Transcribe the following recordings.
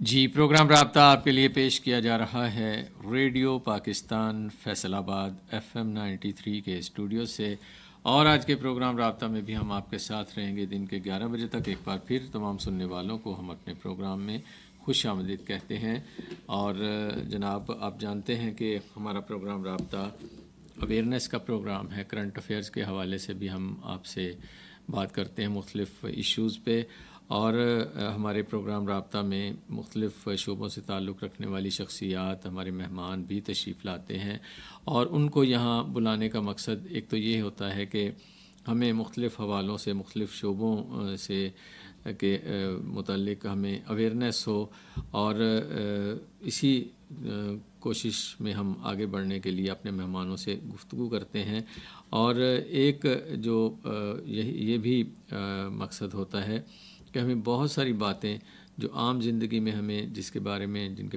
جی، programme رابطہ آپ کے لیے پیش کیا جا رہا ہے ریڈیو پاکستان فیصل آباد FM 93 کے اسٹوڈیو سے، اور آج کے پروگرام رابطہ میں بھی ہم آپ کے ساتھ رہیں گے دن کے 11 بجے تک۔ ایک بار پھر تمام سننے والوں کو ہم اپنے پروگرام میں خوش آمدید کہتے ہیں۔ اور جناب، آپ جانتے ہیں کہ ہمارا پروگرام رابطہ اویئرنیس کا پروگرام ہے۔ کرنٹ افیئرز کے حوالے سے بھی ہم آپ سے بات کرتے ہیں مختلف ایشوز پہ، اور ہمارے پروگرام رابطہ میں مختلف شعبوں سے تعلق رکھنے والی شخصیات، ہمارے مہمان بھی تشریف لاتے ہیں، اور ان کو یہاں بلانے کا مقصد ایک تو یہ ہوتا ہے کہ ہمیں مختلف حوالوں سے، مختلف شعبوں سے کے متعلق ہمیں اویئرنیس ہو، اور اسی کوشش میں ہم آگے بڑھنے کے لیے اپنے مہمانوں سے گفتگو کرتے ہیں۔ اور ایک جو یہ بھی مقصد ہوتا ہے کہ ہمیں بہت ساری باتیں جو عام زندگی میں ہمیں جن کے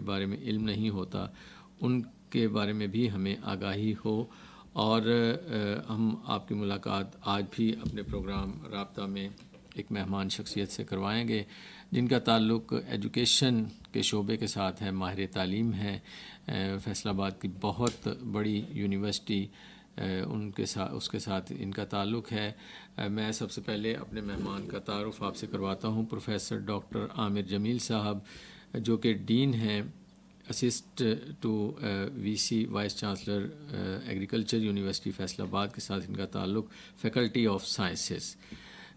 بارے میں علم نہیں ہوتا، ان کے بارے میں بھی ہمیں آگاہی ہو۔ اور ہم آپ کی ملاقات آج بھی اپنے پروگرام رابطہ میں ایک مہمان شخصیت سے کروائیں گے جن کا تعلق ایجوکیشن کے شعبے کے ساتھ ہے، ماہر تعلیم ہے، فیصل آباد کی بہت بڑی یونیورسٹی اس کے ساتھ ان کا تعلق ہے۔ میں سب سے پہلے اپنے مہمان کا تعارف آپ سے کرواتا ہوں۔ پروفیسر ڈاکٹر عامر جمیل صاحب، جو کہ ڈین ہیں، assist to VC vice chancellor agriculture university Faisalabad کے ساتھ ان کا تعلق، فیکلٹی آف سائنسز۔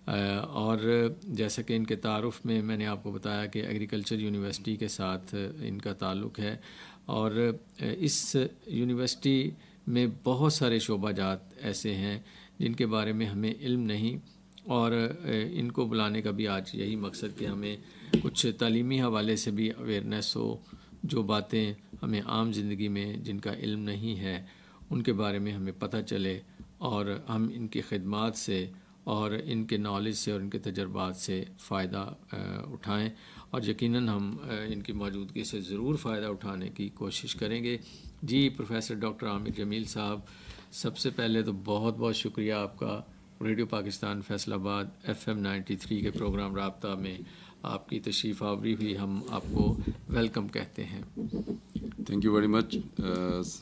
اور جیسا کہ ان کے تعارف میں نے آپ کو بتایا کہ ایگریکلچر یونیورسٹی کے ساتھ ان کا تعلق ہے، اور اس یونیورسٹی میں بہت سارے شعبہ جات ایسے ہیں جن کے بارے میں ہمیں علم نہیں، اور ان کو بلانے کا بھی آج یہی مقصد کہ ہمیں کچھ تعلیمی حوالے سے بھی اویئرنیس ہو، جو باتیں ہمیں عام زندگی میں جن کا علم نہیں ہے ان کے بارے میں ہمیں پتہ چلے، اور ہم ان کی خدمات سے اور ان کے نالج سے اور ان کے تجربات سے فائدہ اٹھائیں، اور یقیناً ہم ان کی موجودگی سے ضرور فائدہ اٹھانے کی کوشش کریں گے۔ جی پروفیسر ڈاکٹر عامر جمیل صاحب، سب سے پہلے تو بہت بہت شکریہ آپ کا، ریڈیو پاکستان فیصل آباد FM 93 کے پروگرام رابطہ میں آپ کی تشریف آوری بھی ہم آپ کو ویلکم کہتے ہیں۔ Thank you very much.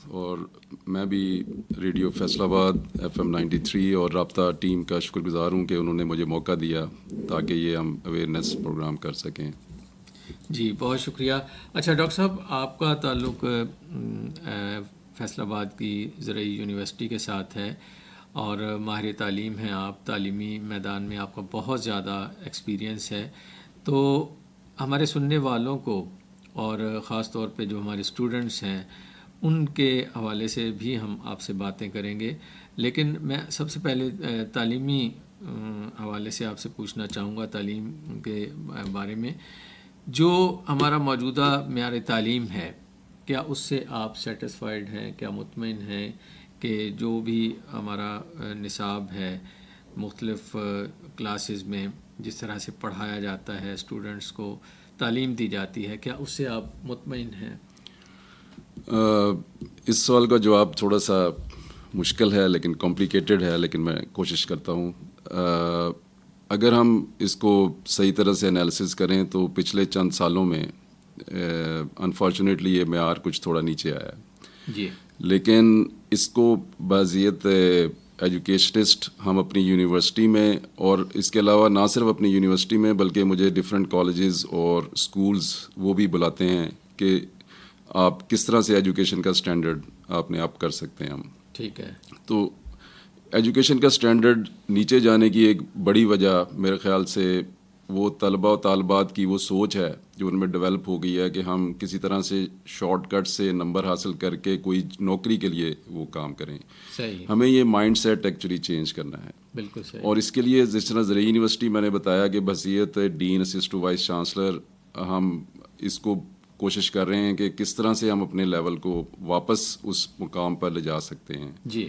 اور میں بھی ریڈیو فیصل آباد FM 93 اور رابطہ ٹیم کا شکر گزار ہوں کہ انہوں نے مجھے موقع دیا تاکہ یہ ہم اویئرنیس پروگرام کر سکیں۔ جی بہت شکریہ۔ اچھا ڈاکٹر صاحب، آپ کا تعلق فیصل آباد کی زرعی یونیورسٹی کے ساتھ ہے، اور ماہر تعلیم ہیں آپ، تعلیمی میدان میں آپ کا بہت زیادہ ایکسپیرینس ہے۔ تو ہمارے سننے والوں کو، اور خاص طور پہ جو ہمارے اسٹوڈنٹس ہیں، ان کے حوالے سے بھی ہم آپ سے باتیں کریں گے، لیکن میں سب سے پہلے تعلیمی حوالے سے آپ سے پوچھنا چاہوں گا، تعلیم کے بارے میں جو ہمارا موجودہ معیار تعلیم ہے، کیا اس سے آپ سیٹسفائیڈ ہیں؟ کیا مطمئن ہیں کہ جو بھی ہمارا نصاب ہے مختلف کلاسز میں جس طرح سے پڑھایا جاتا ہے، اسٹوڈنٹس کو تعلیم دی جاتی ہے، کیا اس سے آپ مطمئن ہیں؟ اس سوال کا جواب تھوڑا سا مشکل ہے، لیکن کمپلیکیٹڈ ہے، لیکن میں کوشش کرتا ہوں۔ اگر ہم اس کو صحیح طرح سے انالیسس کریں تو پچھلے چند سالوں میں انفارچونیٹلی یہ معیار کچھ تھوڑا نیچے آیا ہے، جی، لیکن اس کو بعضیت ایجوکیشنسٹ ہم اپنی یونیورسٹی میں، اور اس کے علاوہ نہ صرف اپنی یونیورسٹی میں بلکہ مجھے ڈفرینٹ کالجز اور اسکولز وہ بھی بلاتے ہیں کہ آپ کس طرح سے ایجوکیشن کا اسٹینڈرڈ آپ نے اپ کر سکتے ہیں۔ ہم ٹھیک ہے۔ تو ایجوکیشن کا اسٹینڈرڈ نیچے جانے کی ایک بڑی وجہ میرے خیال سے وہ طلباء و طالبات کی وہ سوچ ہے جو ان میں ڈیولپ ہو گئی ہے کہ ہم کسی طرح سے شارٹ کٹ سے نمبر حاصل کر کے کوئی نوکری کے لیے وہ کام کریں۔ صحیح، ہمیں یہ مائنڈ سیٹ ایکچولی چینج کرنا ہے، بالکل صحیح۔ اور اس کے لیے جس طرح زرعی یونیورسٹی میں نے بتایا کہ بحیثیت ڈین اسسٹ ٹو وائس چانسلر ہم اس کو کوشش کر رہے ہیں کہ کس طرح سے ہم اپنے لیول کو واپس اس مقام پر لے جا سکتے ہیں۔ جی،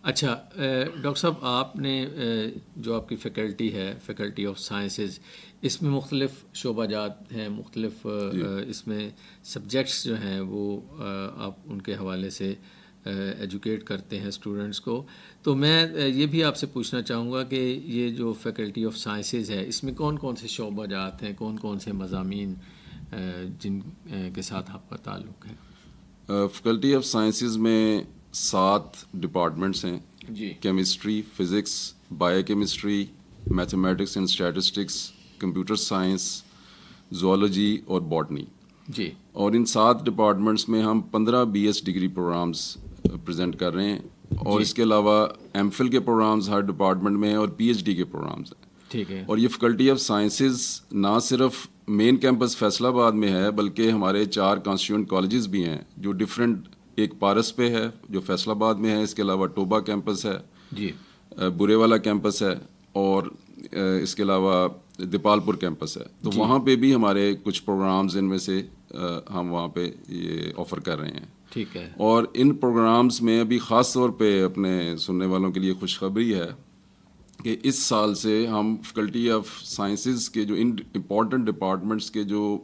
اچھا ڈاکٹر صاحب، آپ نے جو آپ کی فیکلٹی ہے، فیکلٹی آف سائنسز، اس میں مختلف شعبہ جات ہیں، مختلف اس میں سبجیکٹس جو ہیں وہ آپ ان کے حوالے سے ایجوکیٹ کرتے ہیں اسٹوڈنٹس کو. تو میں یہ بھی آپ سے پوچھنا چاہوں گا کہ یہ جو فیکلٹی آف سائنسز ہے اس میں کون کون سے شعبہ جات ہیں, کون کون سے مضامین جن کے ساتھ آپ کا تعلق ہے؟ فیکلٹی آف سائنسز میں 7 ڈپارٹمنٹس ہیں جی. Chemistry, physics, biochemistry, mathematics and statistics, computer science, zoology اور باٹنی. جی. اور ان 7 ڈپارٹمنٹس میں ہم 15 BS ڈگری پروگرامز پریزنٹ کر رہے ہیں, اور اس کے علاوہ ایم فل کے پروگرامز ہر ڈپارٹمنٹ میں ہیں اور PhD کے پروگرامز ہیں. ٹھیک ہے. اور یہ فیکلٹی آف سائنسز نہ صرف مین کیمپس فیصل آباد میں ہے بلکہ ہمارے 4 کانسٹیٹیوئنٹ کالجز بھی ہیں جو ڈفرینٹ, ایک پارس پہ ہے جو فیصل آباد میں ہے, اس کے علاوہ ٹوبا کیمپس ہے, جی, برے والا کیمپس ہے, اور اس کے علاوہ دیپال پور کیمپس ہے. تو وہاں پہ بھی ہمارے کچھ پروگرامز ان میں سے ہم وہاں پہ یہ آفر کر رہے ہیں. ٹھیک ہے. اور ان پروگرامز میں ابھی خاص طور پہ اپنے سننے والوں کے لیے خوشخبری ہے کہ اس سال سے ہم فیکلٹی آف سائنسز کے جو امپورٹنٹ ڈپارٹمنٹس کے جو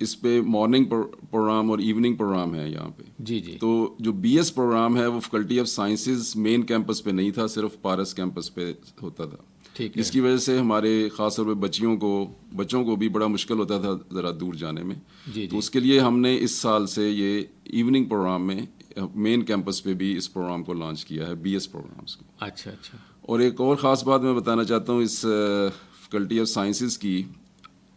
اس پہ مارننگ پروگرام اور ایوننگ پروگرام ہے یہاں پہ. جی جی. تو جو BS پروگرام ہے وہ faculty of sciences main campus پہ نہیں تھا, صرف پارس کیمپس پہ ہوتا تھا. ٹھیک ہے. اس کی وجہ سے ہمارے خاص طور پہ بچوں کو بھی بڑا مشکل ہوتا تھا ذرا دور جانے میں. جی تو اس کے لیے ہم نے اس سال سے یہ ایوننگ پروگرام میں مین کیمپس پہ بھی اس پروگرام کو لانچ کیا ہے, BS پروگرامس کو. اچھا اچھا. اور ایک اور خاص بات میں بتانا چاہتا ہوں اس فیکلٹی آف سائنسز کی,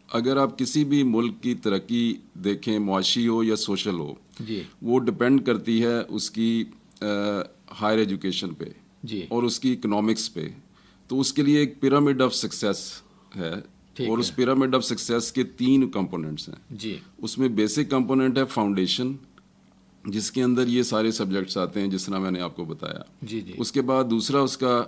اگر آپ کسی بھی ملک کی ترقی دیکھیں, معاشی ہو یا سوشل ہو, جی, وہ ڈپینڈ کرتی ہے اس کی ہائر ایجوکیشن پہ, جی, اور اس کی اکنامکس پہ. تو اس کے لیے ایک پیرامڈ آف سکسیس ہے, اور اس پیرامڈ آف سکسیس کے 3 کمپوننٹس ہیں. جی. اس میں بیسک کمپوننٹ ہے فاؤنڈیشن, جس کے اندر یہ سارے سبجیکٹس آتے ہیں جس طرح میں نے آپ کو بتایا. جی جی. اس کے بعد دوسرا اس کا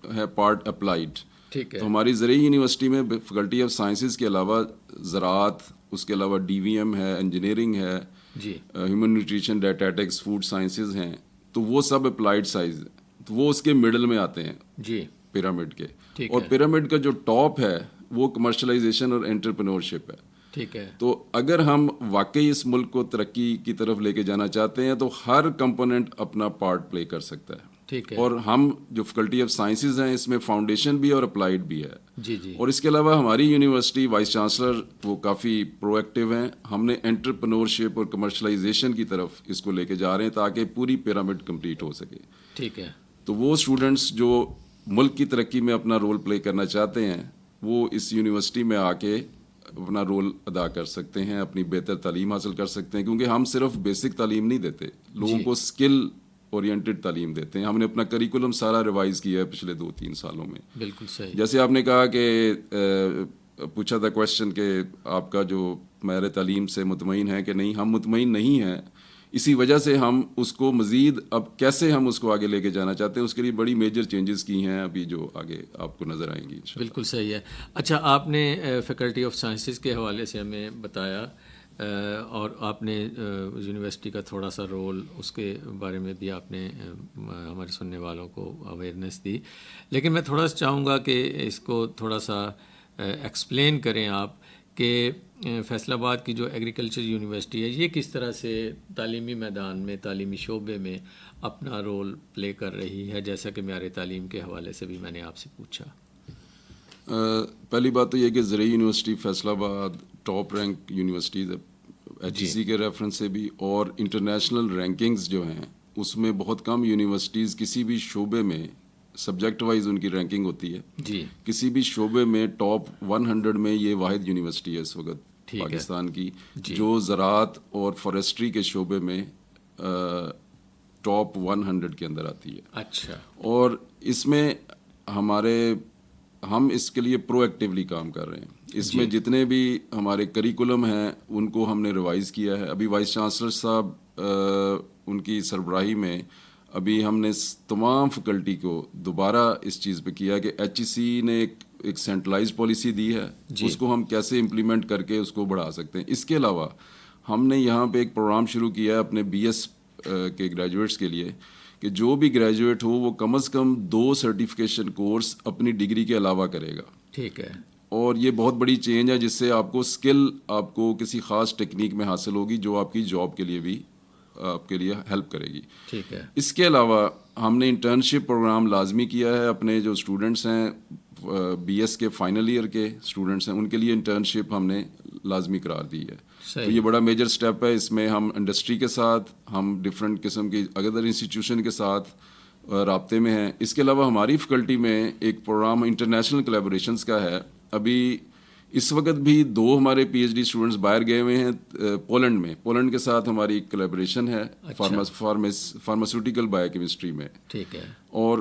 ہے پارٹ اپلائیڈ. ٹھیک ہے. تو ہماری زرعی یونیورسٹی میں فیکلٹی آف سائنسز کے علاوہ زراعت, اس کے علاوہ DVM ہے, انجینئرنگ ہے, جی, human nutrition, dietetics, food sciences ہیں. تو وہ سب اپلائیڈ سائنس, تو وہ اس کے مڈل میں آتے ہیں. جی, پیرامڈ کے. ٹھیک اور ہے. پیرامڈ کا جو ٹاپ ہے وہ کمرشلائزیشن اور انٹرپرینورشپ ہے. ٹھیک ہے. تو اگر ہم واقعی اس ملک کو ترقی کی طرف لے کے جانا چاہتے ہیں تو ہر کمپوننٹ اپنا پارٹ پلے کر سکتا ہے. ٹھیک ہے. اور ہم جو فیکلٹی آف سائنسز ہیں اس میں فاؤنڈیشن بھی اور اپلائیڈ بھی ہے. جی جی. اور اس کے علاوہ ہماری یونیورسٹی وائس چانسلر وہ کافی پرو ایکٹیو ہیں. ہم نے انٹرپرینورشپ اور کمرشلائزیشن کی طرف اس کو لے کے جا رہے ہیں تاکہ پوری پیرامڈ کمپلیٹ ہو سکے. ٹھیک ہے. تو وہ اسٹوڈنٹس جو ملک کی ترقی میں اپنا رول پلے کرنا چاہتے ہیں وہ اس یونیورسٹی میں آ کے اپنا رول ادا کر سکتے ہیں, اپنی بہتر تعلیم حاصل کر سکتے ہیں. کیونکہ ہم صرف بیسک تعلیم نہیں دیتے, لوگوں کو اسکل اورینٹڈ تعلیم دیتے ہیں. ہم نے اپنا کریکولم سارا ریوائز کیا ہے پچھلے 2-3 سالوں میں. بالکل صحیح. جیسے آپ نے کہا کہ پوچھا تھا کویشچن کہ آپ کا جو معیار تعلیم سے مطمئن ہے کہ نہیں, ہم مطمئن نہیں ہیں. اسی وجہ سے ہم اس کو مزید اب کیسے ہم اس کو آگے لے کے جانا چاہتے ہیں, اس کے لیے بڑی میجر چینجز کی ہیں ابھی جو آگے آپ کو نظر آئیں گی. بالکل صحیح ہے. اچھا, آپ نے فیکلٹی آف سائنسز کے حوالے سے ہمیں بتایا اور آپ نے یونیورسٹی کا تھوڑا سا رول اس کے بارے میں بھی آپ نے ہمارے سننے والوں کو اویئرنیس دی. لیکن میں تھوڑا سا چاہوں گا کہ اس کو تھوڑا سا ایکسپلین کریں آپ کہ فیصل آباد کی جو ایگریکلچر یونیورسٹی ہے یہ کس طرح سے تعلیمی میدان میں, تعلیمی شعبے میں اپنا رول پلے کر رہی ہے, جیسا کہ معیار تعلیم کے حوالے سے بھی میں نے آپ سے پوچھا. پہلی بات تو یہ کہ زرعی یونیورسٹی فیصل آباد ٹاپ رینک یونیورسٹیز HEC کے ریفرنس سے بھی, اور انٹرنیشنل رینکنگز جو ہیں اس میں بہت کم یونیورسٹیز کسی بھی شعبے میں سبجیکٹ وائز ان کی رینکنگ ہوتی ہے. جی. کسی بھی شعبے میں ٹاپ 100 میں یہ واحد یونیورسٹی ہے اس وقت پاکستان کی جو زراعت اور فارسٹری کے شعبے میں ٹاپ 100 کے اندر آتی ہے. اچھا. اور اس میں ہم اس کے لیے پرو ایکٹیولی کام کر رہے ہیں. اس میں جتنے بھی ہمارے کریکولم ہیں ان کو ہم نے ریوائز کیا ہے. ابھی وائس چانسلر صاحب ان کی سربراہی میں ابھی ہم نے تمام فیکلٹی کو دوبارہ اس چیز پہ کیا کہ HEC نے ایک سینٹرلائز پالیسی دی ہے, اس کو ہم کیسے امپلیمنٹ کر کے اس کو بڑھا سکتے ہیں. اس کے علاوہ ہم نے یہاں پہ ایک پروگرام شروع کیا ہے اپنے BS کے گریجویٹس کے لیے کہ جو بھی گریجویٹ ہو وہ کم از کم 2 سرٹیفکیشن کورس اپنی ڈگری کے علاوہ کرے گا. ٹھیک ہے. اور یہ بہت بڑی چینج ہے جس سے آپ کو اسکل آپ کو کسی خاص ٹیکنیک میں حاصل ہوگی جو آپ کی جاب کے لیے بھی آپ کے لیے ہیلپ کرے گی. ٹھیک ہے. اس کے علاوہ ہم نے انٹرنشپ پروگرام لازمی کیا ہے. اپنے جو اسٹوڈنٹس ہیں بی ایس کے فائنل ایئر کے اسٹوڈنٹس ہیں ان کے لیے انٹرنشپ ہم نے لازمی قرار دی ہے. تو یہ بڑا میجر سٹیپ ہے. اس میں ہم انڈسٹری کے ساتھ, ہم ڈفرینٹ قسم کی ادر انسٹیٹیوشن کے ساتھ رابطے میں ہیں. اس کے علاوہ ہماری فیکلٹی میں ایک پروگرام انٹرنیشنل کولیبوریشنس کا ہے. ابھی اس وقت بھی 2 ہمارے پی ایچ ڈی اسٹوڈنٹس باہر گئے ہوئے ہیں پولینڈ میں. پولینڈ کے ساتھ ہماری کولیبوریشن ہے فارماسیوٹیکل بایو کیمسٹری میں. ٹھیک ہے. اور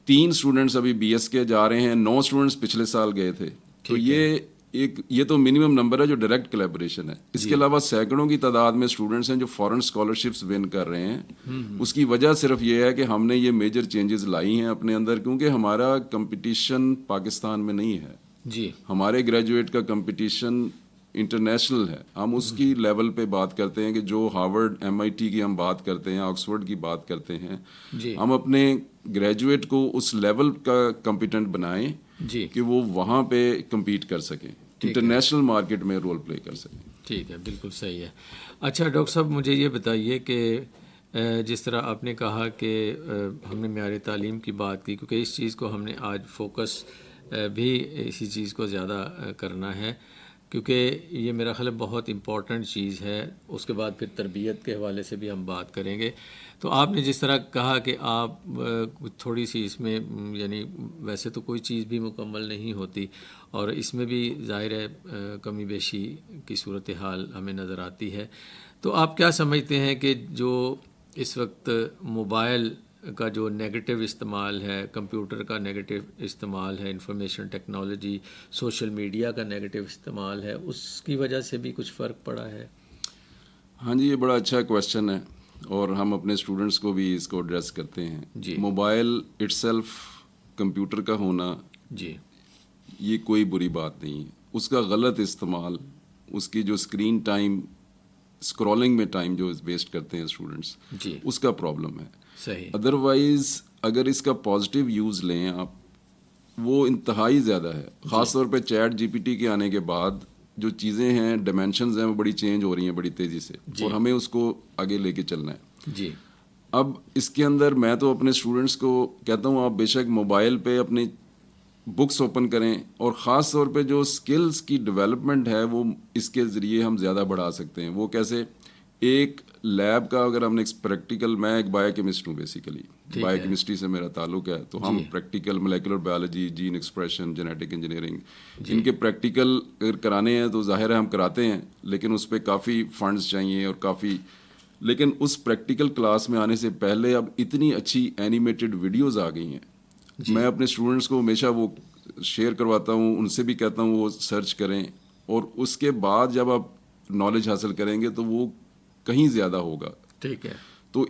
3 اسٹوڈنٹس ابھی بی ایس کے جا رہے ہیں. 9 اسٹوڈنٹس پچھلے سال گئے تھے. تو یہ تو منیمم نمبر ہے جو ڈائریکٹ کولیبوریشن ہے. اس کے علاوہ سینکڑوں کی تعداد میں اسٹوڈنٹس ہیں جو فورن اسکالرشپس ون کر رہے ہیں. اس کی وجہ صرف یہ ہے کہ ہم نے یہ میجر چینجز لائی ہیں اپنے اندر, کیونکہ ہمارا کمپٹیشن پاکستان میں نہیں ہے. جی. ہمارے گریجویٹ کا کمپٹیشن انٹرنیشنل ہے. ہم اس کی لیول پہ بات کرتے ہیں کہ جو ہارورڈ ایم آئی ٹی کی ہم بات کرتے ہیں, آکسفورڈ کی بات کرتے ہیں, ہم اپنے گریجویٹ کو اس لیول کا کمپیٹنٹ بنائیں کہ وہ وہاں پہ کمپیٹ کر سکیں, انٹرنیشنل مارکیٹ میں رول پلے کر سکیں. ٹھیک ہے, بالکل صحیح ہے. اچھا ڈاکٹر صاحب, مجھے یہ بتائیے کہ جس طرح آپ نے کہا کہ ہم نے معیار تعلیم کی بات کی, کیونکہ اس چیز کو ہم نے آج فوکس بھی اسی چیز کو زیادہ کرنا ہے, کیونکہ یہ میرا خیال بہت امپورٹنٹ چیز ہے. اس کے بعد پھر تربیت کے حوالے سے بھی ہم بات کریں گے. تو آپ نے جس طرح کہا کہ آپ تھوڑی سی اس میں, یعنی ویسے تو کوئی چیز بھی مکمل نہیں ہوتی اور اس میں بھی ظاہر ہے کمی بیشی کی صورتحال ہمیں نظر آتی ہے. تو آپ کیا سمجھتے ہیں کہ جو اس وقت موبائل کا جو نیگیٹو استعمال ہے, کمپیوٹر کا نیگیٹو استعمال ہے, انفارمیشن ٹیکنالوجی, سوشل میڈیا کا نیگیٹو استعمال ہے, اس کی وجہ سے بھی کچھ فرق پڑا ہے؟ ہاں جی, یہ بڑا اچھا کویشچن ہے اور ہم اپنے اسٹوڈنٹس کو بھی اس کو ایڈریس کرتے ہیں. جی. موبائل اٹ سیلف, کمپیوٹر کا ہونا, جی, یہ کوئی بری بات نہیں ہے. اس کا غلط استعمال, اس کی جو اسکرین ٹائم, اسکرولنگ میں ٹائم جو ویسٹ کرتے ہیں اسٹوڈنٹس, جی, اس کا پرابلم ہے. صحیح. ادروائز اگر اس کا پازیٹیو یوز لیں آپ, وہ انتہائی زیادہ ہے. خاص طور پہ چیٹ جی پی ٹی کے آنے کے بعد جو چیزیں ہیں, ڈائمینشنز ہیں, وہ بڑی چینج ہو رہی ہیں بڑی تیزی سے, اور ہمیں اس کو آگے لے کے چلنا ہے. جی. اب اس کے اندر میں تو اپنے اسٹوڈنٹس کو کہتا ہوں, آپ بے شک موبائل پہ اپنی بکس اوپن کریں, اور خاص طور پہ جو اسکلز کی ڈیولپمنٹ ہے وہ اس کے ذریعے ہم زیادہ بڑھا سکتے ہیں. وہ کیسے؟ ایک لیب کا اگر ہم نے پریکٹیکل, میں ایک بایو کیمسٹ ہوں بیسیکلی, بایو کیمسٹری سے میرا تعلق ہے, تو ہم practical molecular biology, gene expression, genetic engineering, ان کے پریکٹیکل اگر کرانے ہیں تو ظاہر ہے ہم کراتے ہیں, لیکن اس پہ کافی فنڈز چاہیے اور کافی, لیکن اس پریکٹیکل کلاس میں آنے سے پہلے اب اتنی اچھی اینیمیٹڈ ویڈیوز آ گئی ہیں. میں اپنے اسٹوڈنٹس کو ہمیشہ وہ شیئر کرواتا ہوں, ان سے بھی کہتا ہوں وہ سرچ کریں, اور اس کے بعد جب آپ نالج حاصل کریں گے تو وہ کہیں زیادہ ہوگا. ٹھیک ہے. تو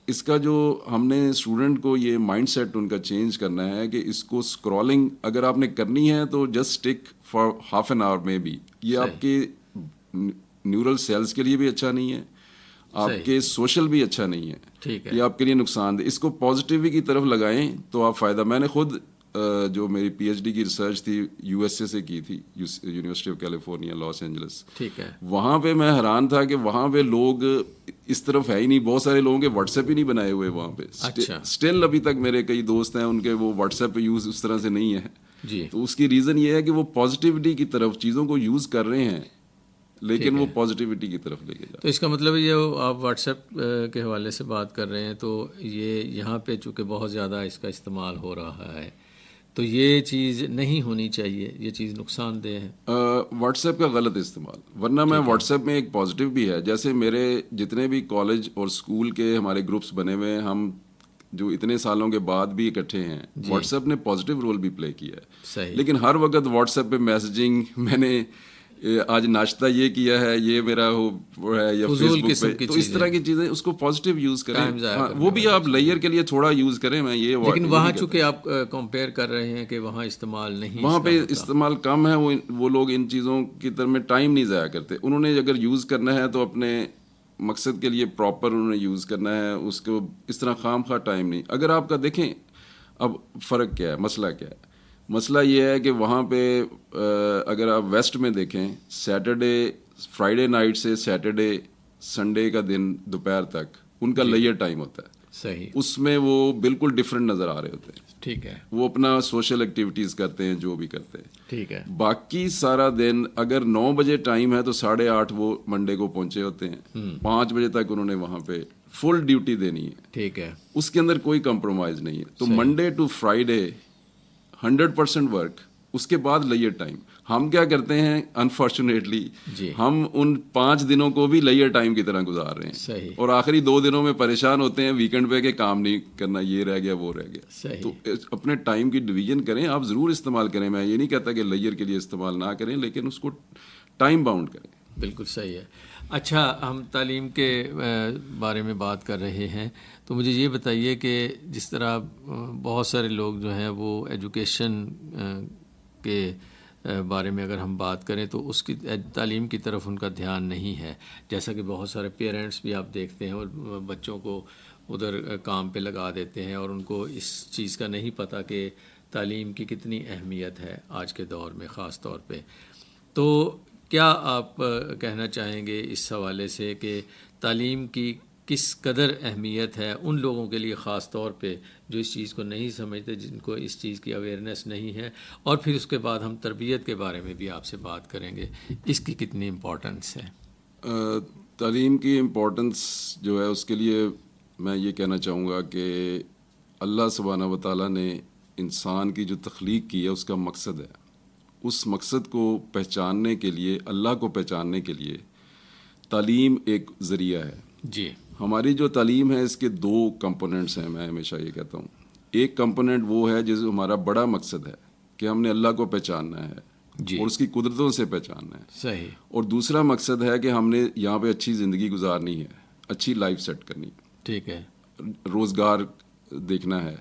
اس کا جو ہم نے اسٹوڈنٹ کو یہ مائنڈ سیٹ ان کا چینج کرنا ہے کہ اس کو اسکرولنگ اگر آپ نے کرنی ہے تو just stick for half an hour میں بھی. یہ آپ کے نیورل سیلز کے لیے بھی اچھا نہیں ہے, آپ کے سوشل بھی اچھا نہیں ہے, یہ آپ کے لیے نقصان دہ. اس کو پازیٹیوی کی طرف لگائیں تو آپ فائدہ. میں نے خود جو میری پی ایچ ڈی کی ریسرچ تھی یو ایس اے سے کی تھی, university of California Los Angeles. ٹھیک ہے. وہاں پہ میں حیران تھا کہ وہاں پہ لوگ اس طرف ہے ہی نہیں. بہت سارے لوگوں کے واٹس ایپ ہی نہیں بنائے ہوئے وہاں پہ. اسٹل ابھی تک میرے کئی دوست ہیں ان کے وہ واٹس ایپ پہ یوز اس طرح سے نہیں ہے. جی. تو اس کی ریزن یہ ہے کہ وہ پازیٹیوٹی کی طرف چیزوں کو یوز کر رہے ہیں, لیکن وہ پازیٹیوٹی کی طرف لے کے جا. تو اس کا مطلب یہ آپ واٹس ایپ کے حوالے سے بات کر رہے ہیں, تو یہ یہاں پہ چونکہ بہت زیادہ اس کا استعمال ہو رہا ہے, تو یہ چیز نہیں ہونی چاہیے, یہ چیز نقصان دہ ہے. واٹس ایپ کا غلط استعمال, ورنہ میں واٹس ایپ میں ایک پازیٹیو بھی ہے. جیسے میرے جتنے بھی کالج اور اسکول کے ہمارے گروپس بنے ہوئے ہیں, ہم جو اتنے سالوں کے بعد بھی اکٹھے ہیں, واٹس ایپ نے پازیٹیو رول بھی پلے کیا ہے. صحیح. لیکن ہر وقت واٹس ایپ پہ میسیجنگ, میں نے آج ناشتہ یہ کیا ہے, یہ میرا وہ ہے, یا فیس بک پہ, تو اس طرح کی چیزیں اس کو پازیٹیو یوز کریں. وہ بھی آپ لیئر کے لیے تھوڑا یوز کریں. میں یہ لیکن وہاں چونکہ آپ کمپیئر کر رہے ہیں کہ وہاں استعمال نہیں, وہاں پہ استعمال کم ہے. وہ لوگ ان چیزوں کی طرف میں ٹائم نہیں ضائع کرتے. انہوں نے اگر یوز کرنا ہے تو اپنے مقصد کے لیے پراپر انہوں نے یوز کرنا ہے, اس کو اس طرح خام خواہ ٹائم نہیں. اگر آپ کا دیکھیں اب فرق کیا ہے, مسئلہ کیا ہے. مسئلہ یہ ہے کہ وہاں پہ اگر آپ ویسٹ میں دیکھیں, سیٹرڈے فرائیڈے نائٹ سے سیٹرڈے سنڈے کا دن دوپہر تک ان کا لیئر ٹائم ہوتا ہے. صحیح. اس میں وہ بالکل ڈفرینٹ نظر آ رہے ہوتے ہیں. ٹھیک ہے. وہ اپنا سوشل ایکٹیویٹیز کرتے ہیں جو بھی کرتے ہیں. ٹھیک ہے. باقی سارا دن اگر 9 بجے ٹائم ہے تو 8:30 وہ منڈے کو پہنچے ہوتے ہیں. 5 بجے تک انہوں نے وہاں پہ فل ڈیوٹی دینی ہے. ٹھیک ہے. اس کے اندر کوئی کمپرومائز نہیں ہے. تو منڈے ٹو فرائیڈے 100% ورک, اس کے بعد لیئر ٹائم. ہم کیا کرتے ہیں انفارچونیٹلی ہم ان 5 دنوں کو بھی لیئر ٹائم کی طرح گزار رہے ہیں, اور آخری 2 دنوں میں پریشان ہوتے ہیں ویکنڈ پہ کہ کام نہیں کرنا, یہ رہ گیا وہ رہ گیا. تو اپنے ٹائم کی ڈویژن کریں, آپ ضرور استعمال کریں. میں یہ نہیں کہتا کہ لیئر کے لیے استعمال نہ کریں, لیکن اس کو ٹائم باؤنڈ کریں. بالکل صحیح ہے. اچھا, ہم تعلیم کے بارے میں بات کر رہے ہیں, تو مجھے یہ بتائیے کہ جس طرح بہت سارے لوگ جو ہیں وہ ایجوکیشن کے بارے میں اگر ہم بات کریں تو اس کی تعلیم کی طرف ان کا دھیان نہیں ہے, جیسا کہ بہت سارے پیرنٹس بھی آپ دیکھتے ہیں اور بچوں کو ادھر کام پہ لگا دیتے ہیں, اور ان کو اس چیز کا نہیں پتہ کہ تعلیم کی کتنی اہمیت ہے آج کے دور میں خاص طور پہ. تو کیا آپ کہنا چاہیں گے اس حوالے سے کہ تعلیم کی کس قدر اہمیت ہے ان لوگوں کے لیے خاص طور پہ جو اس چیز کو نہیں سمجھتے, جن کو اس چیز کی اویئرنیس نہیں ہے, اور پھر اس کے بعد ہم تربیت کے بارے میں بھی آپ سے بات کریں گے, اس کی کتنی امپورٹنس ہے؟ تعلیم کی امپورٹنس جو ہے اس کے لیے میں یہ کہنا چاہوں گا کہ اللہ سبحانہ و تعالیٰ نے انسان کی جو تخلیق کی ہے اس کا مقصد ہے. اس مقصد کو پہچاننے کے لیے, اللہ کو پہچاننے کے لیے تعلیم ایک ذریعہ ہے. جی. ہماری جو تعلیم ہے اس کے 2 کمپوننٹس ہیں. میں ہمیشہ یہ کہتا ہوں, ایک کمپوننٹ وہ ہے جس ہمارا بڑا مقصد ہے کہ ہم نے اللہ کو پہچاننا ہے اور اس کی قدرتوں سے پہچاننا ہے. صحیح. اور دوسرا مقصد ہے کہ ہم نے یہاں پہ اچھی زندگی گزارنی ہے, اچھی لائف سیٹ کرنی ہے. ٹھیک ہے. روزگار دیکھنا ہے.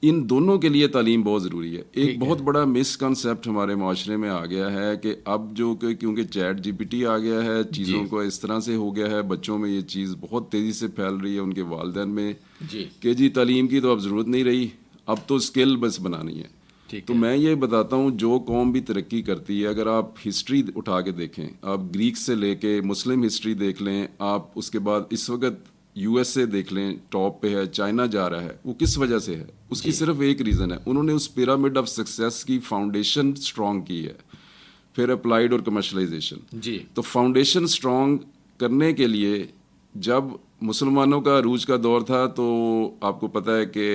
ان دونوں کے لیے تعلیم بہت ضروری ہے. ایک بہت بڑا مس کنسیپٹ ہمارے معاشرے میں آ گیا ہے کہ اب جو کہ کیونکہ چیٹ جی پی ٹی آ گیا ہے, چیزوں کو اس طرح سے ہو گیا ہے, بچوں میں یہ چیز بہت تیزی سے پھیل رہی ہے, ان کے والدین میں, کہ جی تعلیم کی تو اب ضرورت نہیں رہی, اب تو اسکل بس بنانی ہے. تو میں یہ بتاتا ہوں, جو قوم بھی ترقی کرتی ہے, اگر آپ ہسٹری اٹھا کے دیکھیں, آپ گریک سے لے کے مسلم ہسٹری دیکھ لیں, آپ اس کے بعد اس وقت یو ایس اے دیکھ لیں, ٹاپ پہ ہے, چائنا جا رہا ہے, وہ کس وجہ سے ہے؟ اس کی صرف ایک ریزن ہے, انہوں نے اس پیرامڈ آف سکسیس کی فاؤنڈیشن سٹرونگ کی ہے, پھر اپلائیڈ اور کمرشلائزیشن. تو فاؤنڈیشن سٹرونگ کرنے کے لیے جب مسلمانوں کا عروج کا دور تھا تو آپ کو پتہ ہے کہ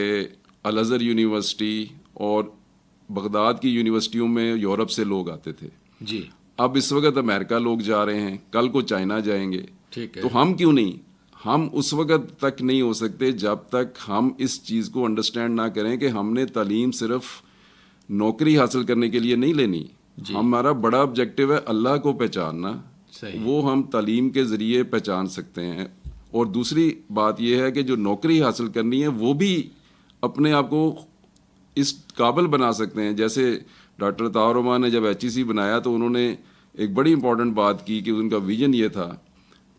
الازہر یونیورسٹی اور بغداد کی یونیورسٹیوں میں یورپ سے لوگ آتے تھے. جی. اب اس وقت امریکہ لوگ جا رہے ہیں, کل کو چائنا جائیں گے. ٹھیک ہے. تو ہم کیوں نہیں, ہم اس وقت تک نہیں ہو سکتے جب تک ہم اس چیز کو انڈرسٹینڈ نہ کریں کہ ہم نے تعلیم صرف نوکری حاصل کرنے کے لیے نہیں لینی. ہمارا بڑا آبجیکٹو ہے اللہ کو پہچاننا. وہ ہم تعلیم کے ذریعے پہچان سکتے ہیں. اور دوسری بات یہ ہے کہ جو نوکری حاصل کرنی ہے وہ بھی اپنے آپ کو اس قابل بنا سکتے ہیں. جیسے ڈاکٹر عطاء الرحمٰن نے جب ایچ ای سی بنایا تو انہوں نے ایک بڑی امپورٹنٹ بات کی کہ ان کا ویژن یہ تھا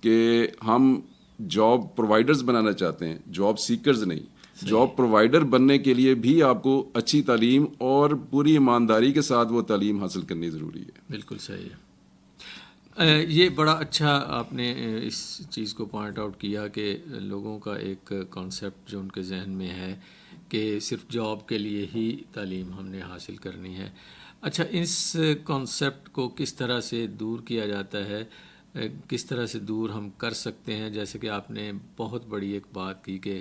کہ ہم جاب پرووائڈرز بنانا چاہتے ہیں, جاب سیکرز نہیں. جاب پرووائڈر بننے کے لیے بھی آپ کو اچھی تعلیم اور پوری ایمانداری کے ساتھ وہ تعلیم حاصل کرنی ضروری ہے. بالکل صحیح ہے. یہ بڑا اچھا آپ نے اس چیز کو پوائنٹ آؤٹ کیا کہ لوگوں کا ایک کانسیپٹ جو ان کے ذہن میں ہے کہ صرف جاب کے لیے ہی تعلیم ہم نے حاصل کرنی ہے. اچھا, اس کانسیپٹ کو کس طرح سے دور کیا جاتا ہے, کس طرح سے دور ہم کر سکتے ہیں؟ جیسے کہ آپ نے بہت بڑی ایک بات کی کہ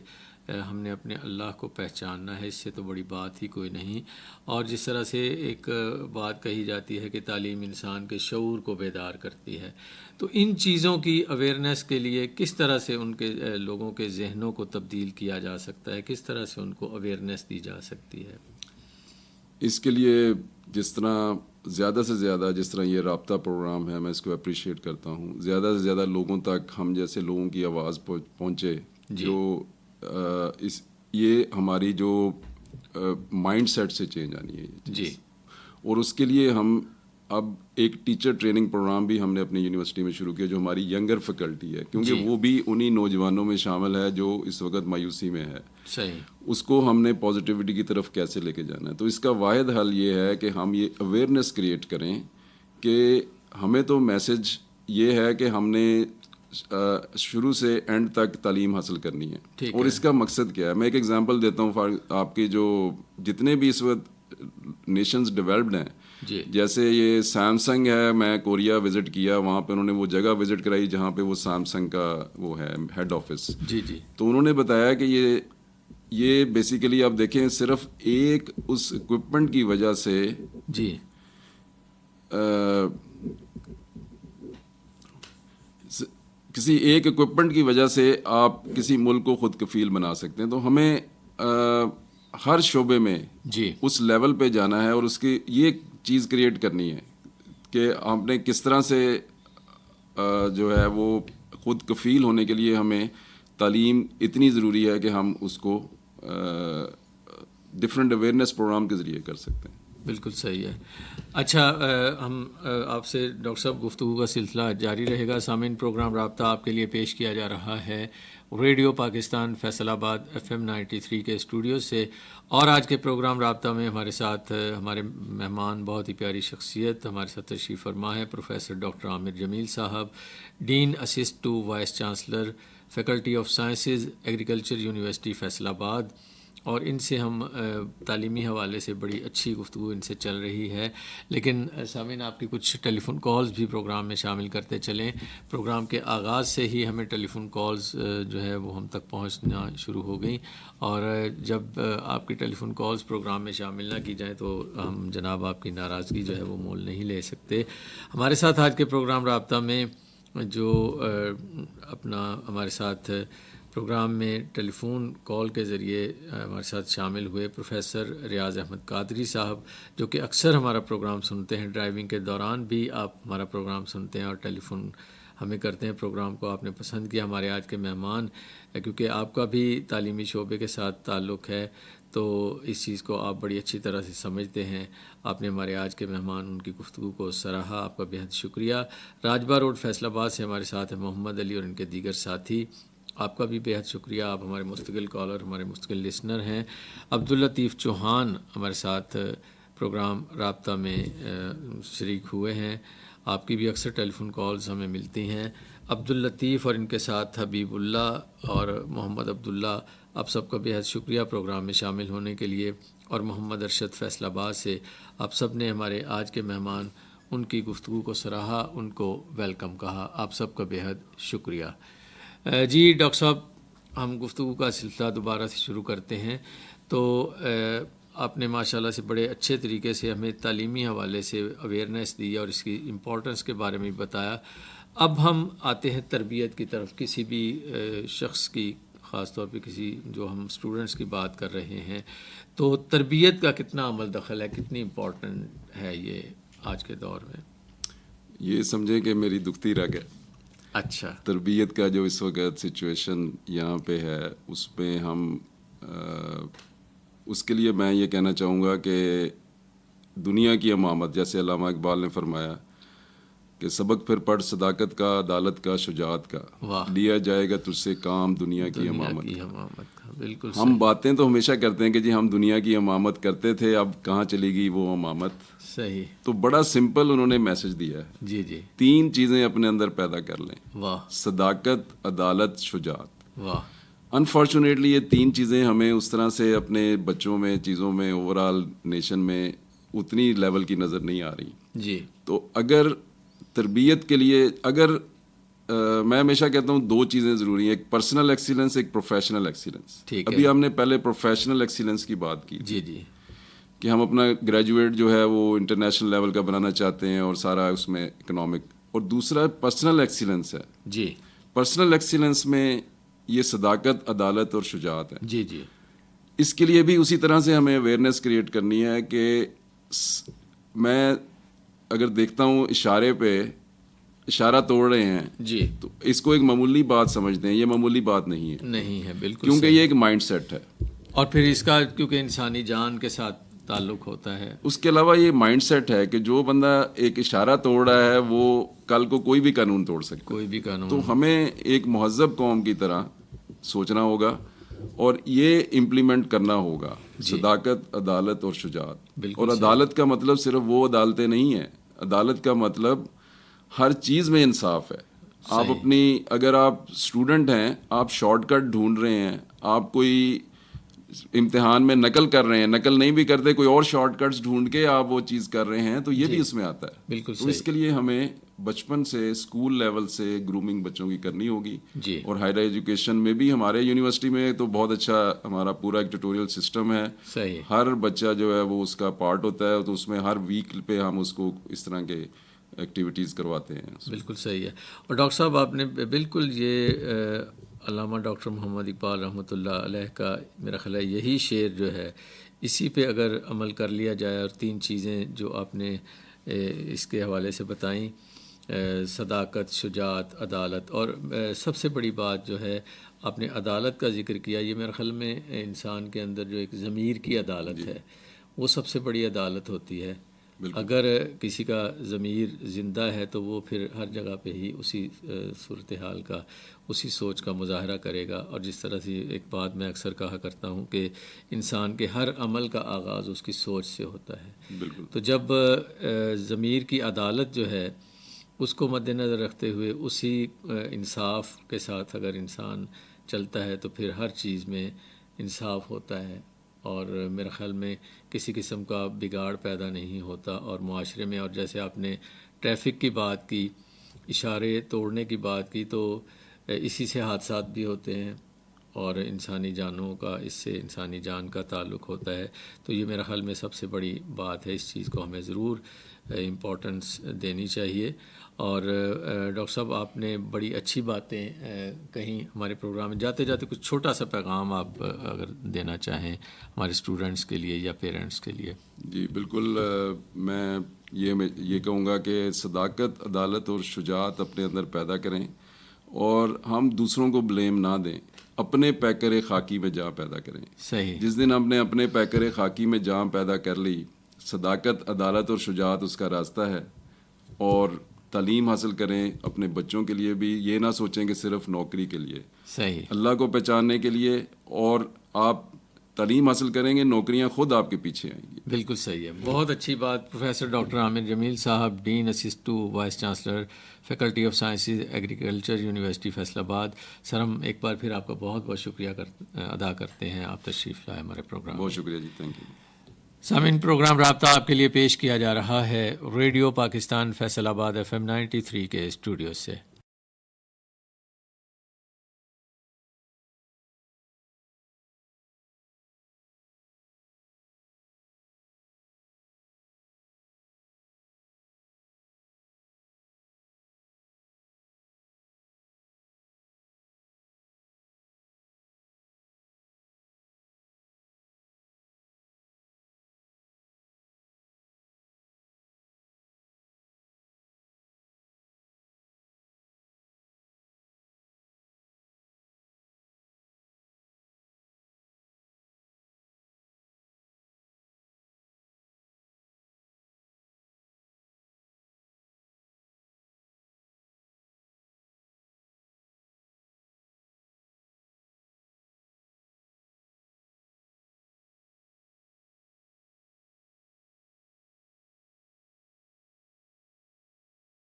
ہم نے اپنے اللہ کو پہچاننا ہے, اس سے تو بڑی بات ہی کوئی نہیں. اور جس طرح سے ایک بات کہی جاتی ہے کہ تعلیم انسان کے شعور کو بیدار کرتی ہے, تو ان چیزوں کی اویئرنیس کے لیے کس طرح سے ان کے لوگوں کے ذہنوں کو تبدیل کیا جا سکتا ہے, کس طرح سے ان کو اویئرنیس دی جا سکتی ہے؟ اس کے لیے جس طرح زیادہ سے زیادہ, جس طرح یہ رابطہ پروگرام ہے, میں اس کو اپریشیٹ کرتا ہوں, زیادہ سے زیادہ لوگوں تک ہم جیسے لوگوں کی آواز پہنچے جو یہ ہماری جو مائنڈ سیٹ سے چینج آنی ہے. جی. اور اس کے لیے ہم اب ایک ٹیچر ٹریننگ پروگرام بھی ہم نے اپنی یونیورسٹی میں شروع کیا جو ہماری ینگر فیکلٹی ہے, کیونکہ وہ بھی انہی نوجوانوں میں شامل ہے جو اس وقت مایوسی میں ہے. صحیح. اس کو ہم نے پازیٹیوٹی کی طرف کیسے لے کے جانا ہے. تو اس کا واحد حل یہ ہے کہ ہم یہ اویئرنیس کریٹ کریں کہ ہمیں تو میسج یہ ہے کہ ہم نے شروع سے اینڈ تک تعلیم حاصل کرنی ہے. اور اس کا مقصد کیا ہے؟ میں ایک ایگزامپل دیتا ہوں. آپ کے جو جتنے بھی اس وقت نیشنز ڈیولپڈ ہیں، جیسے یہ سیمسنگ ہے، میں کوریا وزٹ کیا، وہاں پہ انہوں نے وہ جگہ وزٹ کرائی جہاں پہ وہ سیمسنگ کا وہ ہے ہیڈ آفس. تو انہوں نے بتایا کہ یہ بیسیکلی آپ دیکھیں صرف ایک اس اکوپمنٹ کی وجہ سے کسی ایک اکوپمنٹ کی وجہ سے آپ کسی ملک کو خود کفیل بنا سکتے ہیں. تو ہمیں ہر شعبے میں اس لیول پہ جانا ہے اور اس کی یہ چیز کریٹ کرنی ہے کہ ہم نے کس طرح سے جو ہے وہ خود کفیل ہونے کے لیے ہمیں تعلیم اتنی ضروری ہے کہ ہم اس کو ڈفرینٹ اویئرنیس پروگرام کے ذریعے کر سکتے ہیں. بالکل صحیح ہے. اچھا، ہم آپ سے ڈاکٹر صاحب گفتگو کا سلسلہ جاری رہے گا. سامعین، پروگرام رابطہ آپ کے لیے پیش کیا جا رہا ہے ریڈیو پاکستان فیصل آباد FM 93 کے اسٹوڈیو سے. اور آج کے پروگرام رابطہ میں ہمارے ساتھ ہمارے مہمان، بہت ہی پیاری شخصیت ہمارے ساتھ تشریف فرما ہے، پروفیسر ڈاکٹر عامر جمیل صاحب، dean assist to vice chancellor, faculty of sciences, agriculture, university Faisalabad. اور ان سے ہم تعلیمی حوالے سے بڑی اچھی گفتگو ان سے چل رہی ہے. لیکن سامعین، آپ کی کچھ ٹیلی فون کالز بھی پروگرام میں شامل کرتے چلیں. پروگرام کے آغاز سے ہی ہمیں ٹیلی فون کالز جو ہے وہ ہم تک پہنچنا شروع ہو گئیں، اور جب آپ کی ٹیلی فون کالز پروگرام میں شامل نہ کی جائیں تو ہم جناب آپ کی ناراضگی جو ہے وہ مول نہیں لے سکتے. ہمارے ساتھ آج کے پروگرام رابطہ میں جو اپنا ہمارے ساتھ پروگرام میں ٹیلی فون کال کے ذریعے ہمارے ساتھ شامل ہوئے پروفیسر ریاض احمد قادری صاحب، جو کہ اکثر ہمارا پروگرام سنتے ہیں، ڈرائیونگ کے دوران بھی آپ ہمارا پروگرام سنتے ہیں اور ٹیلی فون ہمیں کرتے ہیں. پروگرام کو آپ نے پسند کیا. ہمارے آج کے مہمان، کیونکہ آپ کا بھی تعلیمی شعبے کے ساتھ تعلق ہے تو اس چیز کو آپ بڑی اچھی طرح سے سمجھتے ہیں. آپ نے ہمارے آج کے مہمان ان کی گفتگو کو سراہا، آپ کا بے حد شکریہ. راجبا روڈ فیصل آباد سے ہمارے ساتھ ہیں محمد علی اور ان کے دیگر ساتھی، آپ کا بھی بے حد شکریہ. آپ ہمارے مستقل کالر، ہمارے مستقل لسنر ہیں. عبداللطیف چوہان ہمارے ساتھ پروگرام رابطہ میں شریک ہوئے ہیں. آپ کی بھی اکثر ٹیلی فون کالز ہمیں ملتی ہیں. عبداللطیف اور ان کے ساتھ حبیب اللہ اور محمد عبداللہ، آپ سب کا بے حد شکریہ پروگرام میں شامل ہونے کے لیے. اور محمد ارشد فیصل آباد سے، آپ سب نے ہمارے آج کے مہمان ان کی گفتگو کو سراہا، ان کو ویلکم کہا. آپ سب کا بے حد شکریہ. جی ڈاکٹر صاحب، ہم گفتگو کا سلسلہ دوبارہ سے شروع کرتے ہیں. تو آپ نے ماشاءاللہ سے بڑے اچھے طریقے سے ہمیں تعلیمی حوالے سے اویئرنیس دی اور اس کی امپورٹنس کے بارے میں بتایا. اب ہم آتے ہیں تربیت کی طرف. کسی بھی شخص کی، خاص طور پہ کسی جو ہم اسٹوڈنٹس کی بات کر رہے ہیں، تو تربیت کا کتنا عمل دخل ہے، کتنی امپورٹنٹ ہے یہ آج کے دور میں؟ یہ سمجھیں کہ میری دکھتی رگ ہے. اچھا. تربیت کا جو اس وقت سچویشن یہاں پہ ہے، اس پہ ہم اس کے لیے میں یہ کہنا چاہوں گا کہ دنیا کی امامت، جیسے علامہ اقبال نے فرمایا کہ سبق پھر پڑھ صداقت کا، عدالت کا، شجاعت کا، لیا جائے گا تجھ سے کام دنیا کی امامت کا. بالکل. ہم باتیں تو ہمیشہ کرتے ہیں کہ جی ہم دنیا کی امامت کرتے تھے، اب کہاں چلی گئی وہ امامت. صحیح. تو بڑا سمپل انہوں نے میسج دیا ہے. جی. 3 چیزیں اپنے اندر پیدا کر لیں. واہ. صداقت، عدالت، شجاعت. واہ. انفارچونیٹلی یہ 3 چیزیں ہمیں اس طرح سے اپنے بچوں میں، چیزوں میں، اوور آل نیشن میں اتنی لیول کی نظر نہیں آ رہی. جی. تو اگر تربیت کے لیے، میں ہمیشہ کہتا ہوں 2 چیزیں ضروری ہیں، ایک پرسنل ایکسیلنس، ایک پروفیشنل ایکسیلنس. ابھی ہم نے پہلے پروفیشنل ایکسیلنس کی بات کی. جی. کہ ہم اپنا گریجویٹ جو ہے وہ انٹرنیشنل لیول کا بنانا چاہتے ہیں اور سارا اس میں اکنامک. اور دوسرا پرسنل ایکسیلنس ہے. جی. پرسنل ایکسیلنس میں یہ صداقت، عدالت اور شجاعت ہے. جی. اس کے لیے بھی اسی طرح سے ہمیں اویئرنیس کریٹ کرنی ہے کہ میں اگر دیکھتا ہوں اشارے پہ اشارہ توڑ رہے ہیں، جی، تو اس کو ایک معمولی بات سمجھتے ہیں. یہ معمولی بات نہیں ہے. بالکل. کیونکہ یہ ایک مائنڈ سیٹ ہے. اور پھر اس کا کیونکہ انسانی جان کے ساتھ تعلق ہوتا ہے. اس کے علاوہ یہ مائنڈ سیٹ ہے کہ جو بندہ ایک اشارہ توڑ رہا ہے وہ کل کو کوئی بھی قانون توڑ سکتا ہے. کوئی بھی قانون. تو ہمیں ایک مہذب قوم کی طرح سوچنا ہوگا اور یہ امپلیمنٹ کرنا ہوگا. صداقت، عدالت اور شجاعت. اور عدالت کا مطلب صرف وہ عدالتیں نہیں ہیں. عدالت کا مطلب ہر چیز میں انصاف ہے. آپ اپنی اگر آپ اسٹوڈنٹ ہیں, آپ شارٹ کٹ ڈھونڈ رہے ہیں, آپ کوئی امتحان میں نقل کر رہے ہیں, نقل نہیں بھی کرتے, کوئی اور شارٹ کٹس ڈھونڈ کے آپ وہ چیز کر رہے ہیں, تو یہ بھی اس میں آتا ہے. بالکل تو اس کے لیے ہمیں بچپن سے اسکول لیول سے گرومنگ بچوں کی کرنی ہوگی. جی. اور ہائر ایجوکیشن میں بھی ہمارے یونیورسٹی میں تو بہت اچھا ہمارا پورا ایک ٹیوٹوریل سسٹم ہے. صحیح. ہر بچہ جو ہے وہ اس کا پارٹ ہوتا ہے, تو اس میں ہر ویک پہ ہم اس کو اس طرح کے ایکٹیویٹیز کرواتے ہیں. بالکل صحیح ہے. اور ڈاکٹر صاحب آپ نے بالکل یہ علامہ ڈاکٹر محمد اقبال رحمۃ اللہ علیہ کا میرا خیال ہے یہی شعر جو ہے, اسی پہ اگر عمل کر لیا جائے, اور 3 چیزیں جو آپ نے اس کے حوالے سے بتائیں, صداقت, شجاعت, عدالت, اور سب سے بڑی بات جو ہے آپ نے عدالت کا ذکر کیا. یہ میرے خیال میں انسان کے اندر جو ایک ضمیر کی عدالت ہے, وہ سب سے بڑی عدالت ہوتی ہے. اگر کسی کا ضمیر زندہ ہے تو وہ پھر ہر جگہ پہ ہی اسی صورتحال کا, اسی سوچ کا مظاہرہ کرے گا. اور جس طرح سے ایک بات میں اکثر کہا کرتا ہوں کہ انسان کے ہر عمل کا آغاز اس کی سوچ سے ہوتا ہے. بالکل. تو جب ضمیر کی عدالت جو ہے اس کو مد نظر رکھتے ہوئے اسی انصاف کے ساتھ اگر انسان چلتا ہے تو پھر ہر چیز میں انصاف ہوتا ہے, اور میرے خیال میں کسی قسم کا بگاڑ پیدا نہیں ہوتا. اور معاشرے میں, اور جیسے آپ نے ٹریفک کی بات کی, اشارے توڑنے کی بات کی, تو اسی سے حادثات بھی ہوتے ہیں, اور انسانی جانوں کا, اس سے انسانی جان کا تعلق ہوتا ہے. تو یہ میرے خیال میں سب سے بڑی بات ہے, اس چیز کو ہمیں ضرور امپورٹنس دینی چاہیے. اور ڈاکٹر صاحب آپ نے بڑی اچھی باتیں کہیں ہمارے پروگرام میں. جاتے جاتے کچھ چھوٹا سا پیغام آپ اگر دینا چاہیں ہمارے اسٹوڈنٹس کے لیے یا پیرنٹس کے لیے. جی بالکل, میں یہ کہوں گا کہ صداقت, عدالت اور شجاعت اپنے اندر پیدا کریں, اور ہم دوسروں کو بلیم نہ دیں, اپنے پیکر خاکی میں جان پیدا کریں. صحیح. جس دن ہم نے اپنے پیکر خاکی میں جان پیدا کر لی, صداقت, عدالت اور شجاعت اس کا راستہ ہے. اور تعلیم حاصل کریں اپنے بچوں کے لیے بھی, یہ نہ سوچیں کہ صرف نوکری کے لیے. صحیح. اللہ کو پہچاننے کے لیے, اور آپ تعلیم حاصل کریں گے, نوکریاں خود آپ کے پیچھے آئیں گی. بالکل صحیح ہے. بہت اچھی بات. پروفیسر ڈاکٹر عامر جمیل صاحب, dean assist to vice chancellor, faculty of sciences, agriculture, university Faisalabad. Sir ہم ایک بار پھر آپ کا بہت بہت شکریہ ادا کرتے ہیں, آپ تشریف لائے ہمارے پروگرام. بہت شکریہ جی, تھینک یو. سامعین, پروگرام رابطہ آپ کے لیے پیش کیا جا رہا ہے ریڈیو پاکستان فیصل آباد FM 93 کے اسٹوڈیو سے.